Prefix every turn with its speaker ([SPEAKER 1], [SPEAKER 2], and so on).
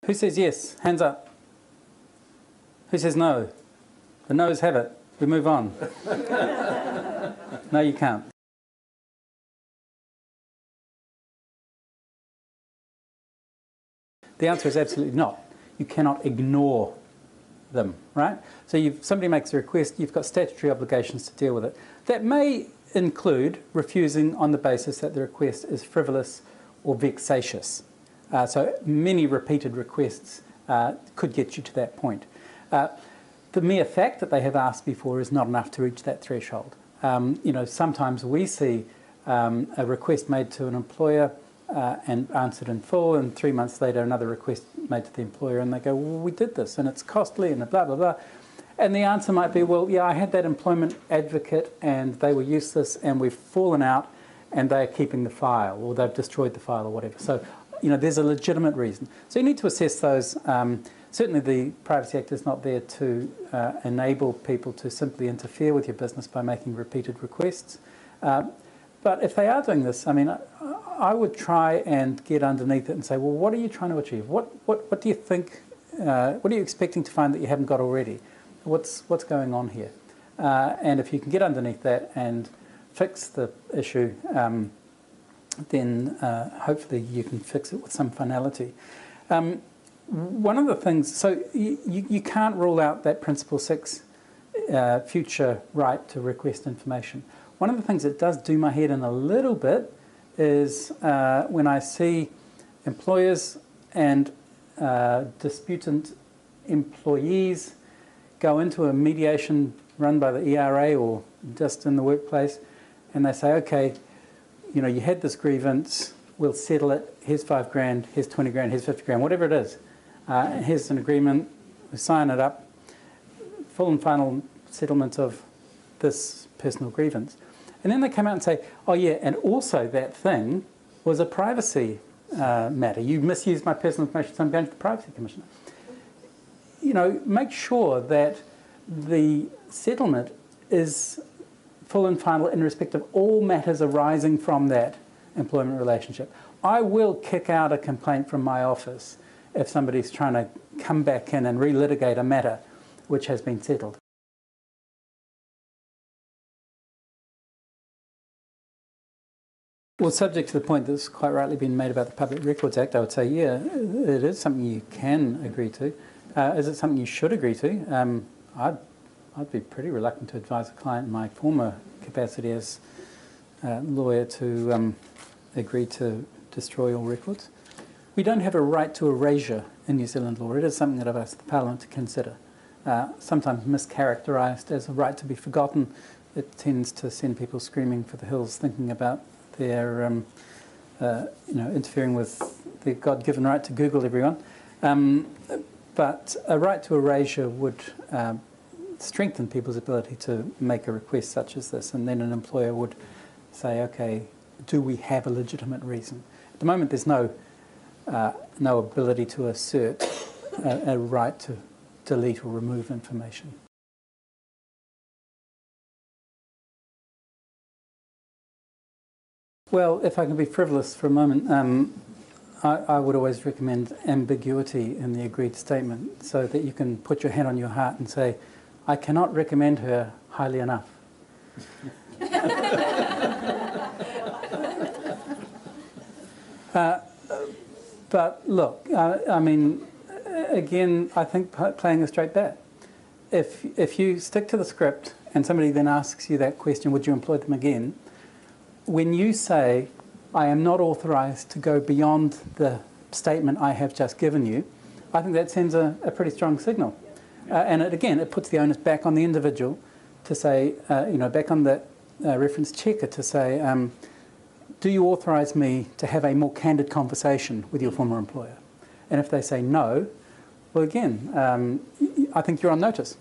[SPEAKER 1] Who says yes? Hands up. Who says no? The noes have it. We move on. No, you can't. The answer is absolutely not. You cannot ignore them, right? So somebody makes a request, you've got statutory obligations to deal with it. That may include refusing on the basis that the request is frivolous or vexatious. So many repeated requests could get you to that point. The mere fact that they have asked before is not enough to reach that threshold. Sometimes we see a request made to an employer and answered in full, and 3 months later another request made to the employer, and they go, well, we did this and it's costly and blah, blah, blah. And the answer might be, well, yeah, I had that employment advocate and they were useless and we've fallen out and they're keeping the file, or they've destroyed the file or whatever. So, there's a legitimate reason. So you need to assess those. Certainly the Privacy Act is not there to enable people to simply interfere with your business by making repeated requests. But if they are doing this, I would try and get underneath it and say, well, what are you trying to achieve? What do you think, what are you expecting to find that you haven't got already? What's going on here? And if you can get underneath that and fix the issue, then hopefully you can fix it with some finality. One of the things, so you can't rule out that Principle 6 future right to request information. One of the things that does do my head in a little bit is when I see employers and disputant employees go into a mediation run by the ERA or just in the workplace, and they say, okay, you had this grievance, we'll settle it, here's $5,000, here's 20 grand, here's 50 grand, whatever it is. Here's an agreement, we sign it up, full and final settlement of this personal grievance. And then they come out and say, oh yeah, and also that thing was a privacy matter. You misused my personal information, so I'm going to the Privacy Commissioner. Make sure that the settlement is full and final in respect of all matters arising from that employment relationship. I will kick out a complaint from my office if somebody's trying to come back in and relitigate a matter which has been settled. Well, subject to the point that's quite rightly been made about the Public Records Act, I would say, yeah, it is something you can agree to. Is it something you should agree to? I'd be pretty reluctant to advise a client in my former capacity as lawyer to agree to destroy all records. We don't have a right to erasure in New Zealand law. It is something that I've asked the Parliament to consider. Sometimes mischaracterised as a right to be forgotten. It tends to send people screaming for the hills, thinking about their, interfering with their God-given right to Google everyone. But a right to erasure would strengthen people's ability to make a request such as this, and then an employer would say, okay, do we have a legitimate reason? At the moment, there's no ability to assert a right to delete or remove information. Well, if I can be frivolous for a moment, I would always recommend ambiguity in the agreed statement so that you can put your hand on your heart and say, I cannot recommend her highly enough. But look, again, I think playing a straight bat. If you stick to the script and somebody then asks you that question, would you employ them again? When you say, I am not authorised to go beyond the statement I have just given you, I think that sends a pretty strong signal. And it puts the onus back on the individual to say, back on the reference checker to say, do you authorise me to have a more candid conversation with your former employer? And if they say no, well, again, I think you're on notice.